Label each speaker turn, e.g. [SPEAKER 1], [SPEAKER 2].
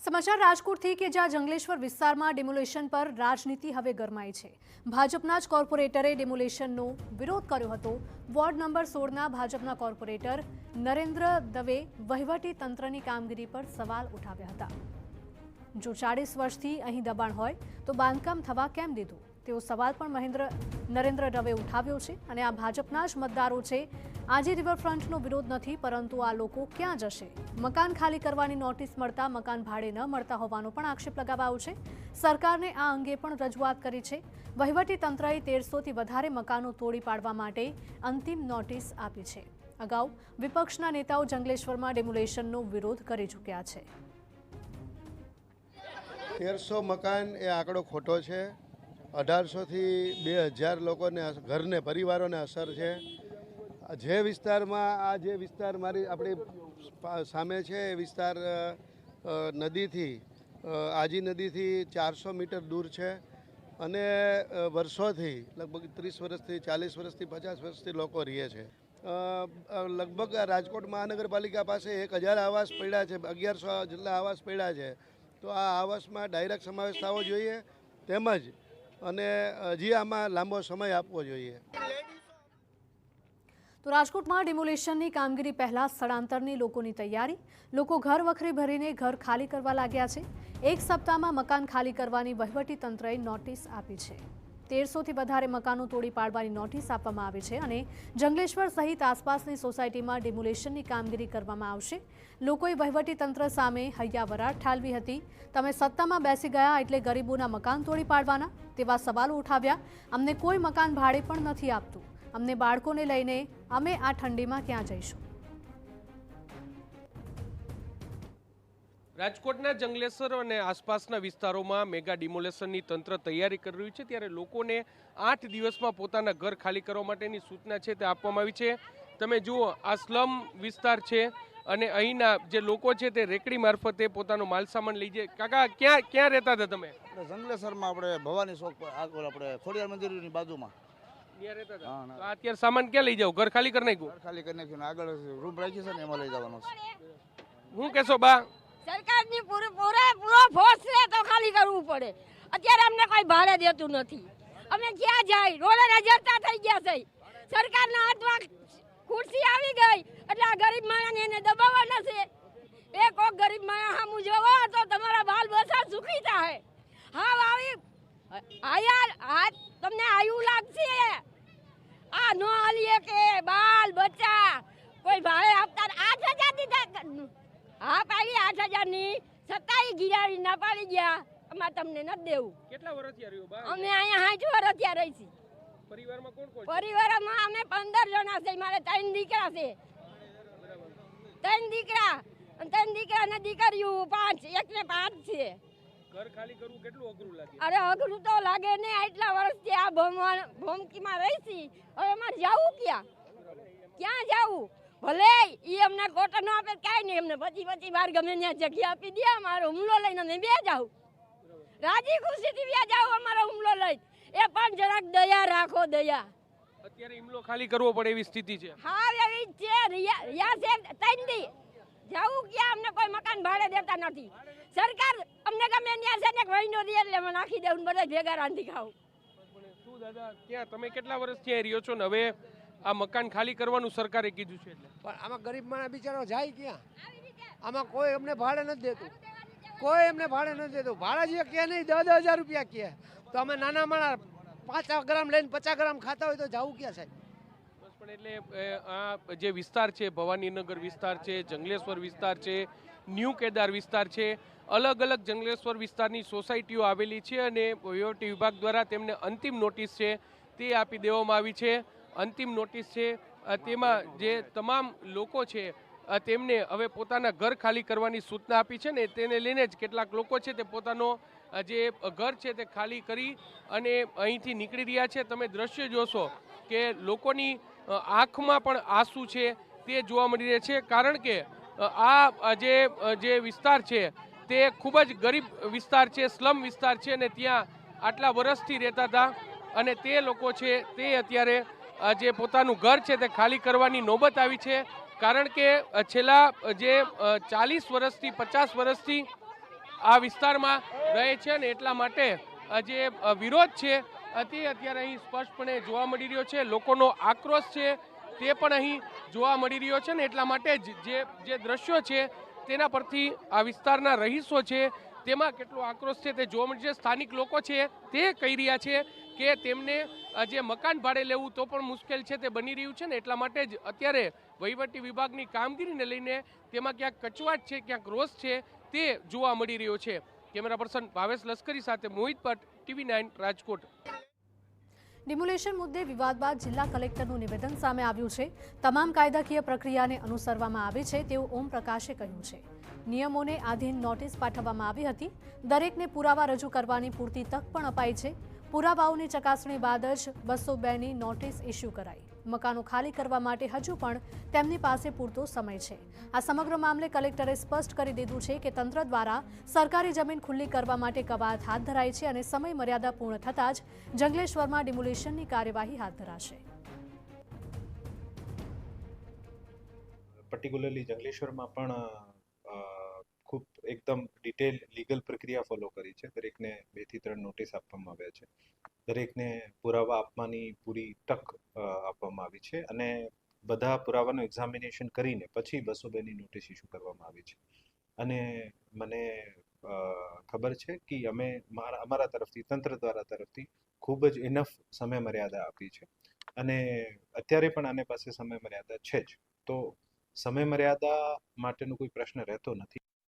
[SPEAKER 1] સમાચાર રાજકોટથી કે જ્યાં જંગલેશ્વર વિસ્તારમાં ડેમોલેશન પર રાજનીતિ હવે ગરમાઈ છે। ભાજપના જ કોર્પોરેટરે ડેમોલેશનનો વિરોધ કર્યો હતો। વોર્ડ નંબર 16ના ભાજપના કોર્પોરેટર નરેન્દ્ર દવે વહીવટી તંત્રની કામગીરી પર સવાલ ઉઠાવ્યા હતા। જો 40 વર્ષથી અહીં દબાણ હોય તો બાંધકામ થવા કેમ દીધું તેવો સવાલ પણ નરેન્દ્ર દવે ઉઠાવ્યો છે। અને આ ભાજપના જ મતદારો છે। આજે રિવરફ્રન્ટનો વિરોધ નથી, પરંતુ આ લોકો ક્યાં જશે? મકાન ખાલી કરવાની નોટિસ મળતા મકાન ભાડે ન મળતા હોવાનો પણ આક્ષેપ લગાવાયો છે। સરકારને આ અંગે પણ રજૂઆત કરી છે। વહીવટી તંત્રએ 1300થી વધારે મકાનો તોડી પાડવા માટે અંતિમ નોટિસ આપી છે। અગાઉ વિપક્ષના નેતાઓ જંગલેશ્વરમાં ડેમોલેશનનો વિરોધ કરી ચૂક્યા છે।
[SPEAKER 2] 1300 મકાન એ આંકડો ખોટો છે। 1800થી 2000 લોકોને ઘરને પરિવારોને અસર છે। જે વિસ્તારમાં જે વિસ્તાર આપણી સામે છે એ વિસ્તાર નદીથી આજી નદીથી 400 મીટર દૂર છે અને વર્ષોથી લગભગ 30 વર્ષથી 40 વર્ષથી 50 વર્ષથી લોકો રહે છે। લગભગ રાજકોટ મહાનગરપાલિકા પાસે 1000 આવાસ પડ્યા છે, 1100 જેટલા આવાસ પડ્યા છે। તો આ આવાસમાં ડાયરેક્ટ સમાવેશ થવો જોઈએ, તેમજ અને હજી આમાં લાંબો સમય આપવો જોઈએ।
[SPEAKER 1] તો રાજકોટમાં ડેમોલેશનની કામગીરી પહેલા સ્થળાંતરની લોકોની તૈયારી। લોકો ઘર વખરી ભરીને ઘર ખાલી કરવા લાગ્યા છે। એક સપ્તાહમાં મકાન ખાલી કરવાની વહીવટી તંત્રએ નોટિસ આપી છે। 1300થી વધારે મકાનો તોડી પાડવાની નોટિસ આપવામાં આવી છે અને જંગલેશ્વર સહિત આસપાસની સોસાયટીમાં ડેમોલેશનની કામગીરી કરવામાં આવશે। લોકોએ વહીવટી તંત્ર સામે હૈયાવરાટ ઠાલવી હતી। તમે સત્તામાં બેસી ગયા એટલે ગરીબોના મકાન તોડી પાડવાના તેવા સવાલો ઉઠાવ્યા। અમને કોઈ મકાન ભાડે પણ નથી આપતું। અમને બાળકોને લઈને અમે આ ઠંડીમાં ક્યાં જઈશું?
[SPEAKER 3] રાજકોટના જંગલેશ્વર અને આસપાસના વિસ્તારોમાં મેગા ડિમોલેશનની તંત્ર તૈયારી કરી રહ્યું છે, ત્યારે લોકોને 8 દિવસમાં પોતાના ઘર ખાલી કરવા માટેની સૂચના છે તે આપવામાં આવી છે। તમે જુઓ, આ સ્લમ વિસ્તાર છે અને અહીંના જે લોકો છે તે રેકડી મારફતે પોતાનો માલસામાન લઈ જાય। કાકા, ક્યાં રહેતા હતા તમે?
[SPEAKER 4] જંગલેશ્વરમાં આપણે ભવાની ચોક પર આપણે ખોડિયાર મંદિરની બાજુમાં
[SPEAKER 3] રહેતા હતા। તો અત્યારે સામાન ક્યાં લઈ જાવ? ઘર ખાલી કરી નાખ્યું?
[SPEAKER 4] ઘર ખાલી કરી નાખ્યું, આગળ રૂમ રાખી છે ને એમાં લઈ જવાનો છે।
[SPEAKER 3] હું કહેશો બા?
[SPEAKER 5] સરકારની પૂરો ફોર્સ છે તો ખાલી કરવું પડે। અત્યારે અમને કોઈ ભાડે દેતું નથી। અમે ક્યાં જાય? રોડે નજરતા થઈ ગયા છે। સરકારના હાથમાં ખુરશી આવી ગઈ એટલે આ ગરીબ માણસને એને દબાવવાના છે। એ કોક ગરીબ માણસ સામું જોવો તો તમારા બાલ બચ્ચા સુખી થાય। હા આવી આયા તમને આયુ લાગશે? આ નો હાલીએ કે બાલ બચ્ચા કોઈ ભાડે આપતા 8000 દીધા। હા પાડી 8000ની સત્તાઈ ગિરાવી ના પાડી ગયા। અમાર તમને નથી દેવું।
[SPEAKER 3] કેટલા વર્ષથી રહ્યો બા?
[SPEAKER 5] અમે અહીંયા 60 વર્ષ ત્યાં રહી છીએ।
[SPEAKER 3] પરિવારમાં કોણ કોણ?
[SPEAKER 5] પરિવારમાં અમે 15 જણા છે। મારે 3 દીકરા છે। 3 દીકરા અને 3 દીકરાના દીકરીઓ 5, એકને 5 છે।
[SPEAKER 3] ઘર ખાલી કરવું કેટલું અઘરું લાગે?
[SPEAKER 5] અરે અઘરું તો લાગે ને, આટલા વર્ષથી આ ભોમકીમાં રહી છી। હવે અમારે જવું ક્યાં જવું? ભલે ઈ અમને કોટર નો આપે કાંઈ નહીં, અમને પછી વાર ગમે ત્યાં જગ્યા આપી દે। અમારો હુમલો લઈને અમે બે જાવ, રાજી ખુશીથી બે જાવ અમારો હુમલો લઈ। એ પણ જરાક દયા રાખો, દયા।
[SPEAKER 3] અત્યારે હુમલો ખાલી કરવો પડે એવી સ્થિતિ છે।
[SPEAKER 5] હા એવી છે। રિયા છે 3 દી જવું ક્યાં? અમને કોઈ મકાન ભાડે દેતા નથી। સરકાર અમને ગમે ત્યાં છે ને વહીનો દે એટલે અમે નાખી દેવું, બધા ભેગા રાંધી ખાવું।
[SPEAKER 3] શું દાદા, ક્યાં તમે કેટલા વર્ષથી અહીં રહ્યો છો ને હવે આ મકાન ખાલી કરવાનું સરકારે કીધું છે એટલે?
[SPEAKER 6] પણ આમાં ગરીબ માણસ બિચારો જાય ક્યાં? આમાં કોઈ અમને ભાડે નથી દેતું, કોઈ અમને ભાડે નથી દેતું। ભાડા જે કે નહીં 10,000 રૂપિયા કહે તો અમે નાના માણસ 5 ગ્રામ લઈને 50 ગ્રામ ખાતા હોય તો જવું ક્યાં સાહેબ?
[SPEAKER 3] બસ પણ એટલે આ જે વિસ્તાર છે, ભવાનીનગર વિસ્તાર છે, જંગલેશ્વર વિસ્તાર છે, ન્યૂ કેદાર વિસ્તાર છે, અલગ અલગ જંગલેશ્વર વિસ્તારની સોસાયટીઓ આવેલી છે અને વહીવટી વિભાગ દ્વારા તેમને અંતિમ નોટિસ છે તે આપી દેવામાં આવી છે। અંતિમ નોટિસ છે તેમાં જે તમામ લોકો છે તેમને હવે પોતાના ઘર ખાલી કરવાની સૂચના આપી છે ને તેને લઈને જ કેટલાક લોકો છે તે પોતાનો જે ઘર છે તે ખાલી કરી અને અહીંથી નીકળી રહ્યા છે। તમે દ્રશ્ય જોશો કે લોકોની આંખમાં પણ આંસુ છે તે જોવા મળી રહ્યા છે, કારણ કે આ જે વિસ્તાર છે તે ખૂબ જ ગરીબ વિસ્તાર છે, સ્લમ વિસ્તાર છે અને ત્યાં આટલા વર્ષથી રહેતા હતા અને તે લોકો છે તે અત્યારે જે પોતાનું ઘર છે તે ખાલી કરવાની નોબત આવી છે। કારણ કે છેલ્લા જે 40 વર્ષથી 50 વર્ષથી આ વિસ્તારમાં રહે છે ને એટલા માટે જે વિરોધ છે તે અત્યારે અહીં સ્પષ્ટપણે જોવા મળી રહ્યો છે. લોકોનો આક્રોશ છે તે પણ અહીં જોવા મળી રહ્યો છે ને એટલા માટે જ જે દ્રશ્યો છે તેના પરથી આ વિસ્તારના રહીશો છે તેમાં કેટલો આક્રોશ છે તે જોવા મળે છે. સ્થાનિક લોકો છે તે કહી રહ્યા છે કે તેમને જે મકાન ભાડે લેવું તો પણ મુશ્કેલ છે તે બની રહ્યું છે ને એટલા માટે જ અત્યારે વહીવટી વિભાગની કામગીરીને લઈને તેમાં ક્યાંક કચવાટ છે, ક્યાંક રોષ છે તે જોવા મળી રહ્યો છે. કેમેરા પર્સન ભાવેશ લશ્કરી સાથે મોહિત ભટ્ટ, TV9 રાજકોટ.
[SPEAKER 1] ડિમોલેશન મુદ્દે વિવાદ બાદ જિલ્લા કલેક્ટરનું નિવેદન સામે આવ્યું છે. તમામ કાયદાકીય પ્રક્રિયાને અનુસરવામાં આવી છે તેવું ઓમ પ્રકાશે કહ્યું છે. નિયમોને આધીન નોટિસ પાઠવવામાં આવી હતી. દરેકને પુરાવા રજૂ કરવાની પૂરતી તક પણ અપાઈ છે. પુરાવાઓની ચકાસણી બાદ જ 202ની નોટિસ ઇસ્યુ કરાઈ. મકાનો ખાલી કરવા માટે હજુ પણ તેમની પાસે પૂરતો સમય છે. આ સમગ્ર મામલે કલેક્ટરે સ્પષ્ટ કરી દીધું છે કે તંત્ર દ્વારા સરકારી જમીન ખુલ્લી કરવા માટે કવાયત હાથ ધરાઈ છે અને સમય મર્યાદા પૂર્ણ થતાં જ જંગલેશ્વરમાં ડિમોલેશનની કાર્યવાહી હાથ ધરાશે.
[SPEAKER 7] પર્ટિક્યુલરલી જંગલેશ્વરમાં પણ ખૂબ એકદમ ડિટેલ લીગલ પ્રક્રિયા ફોલો કરી છે. દરેકને 2 થી 3 નોટિસ આપવામાં આવ્યા છે. દરેકને પુરાવા આપવાની પૂરી તક આપવામાં આવી છે અને બધા પુરાવાનું એક્ઝામિનેશન કરીને પછી 202ની નોટિસ ઇસ્યુ કરવામાં આવી છે. અને મને ખબર છે કે અમારા તરફથી, તંત્ર દ્વારા તરફથી ખૂબ જ ઇનફ સમય મર્યાદા આપી છે અને અત્યારે પણ આને પાસે સમય મર્યાદા છે જ. તો સમય મર્યાદા માટેનો કોઈ પ્રશ્ન રહેતો નથી.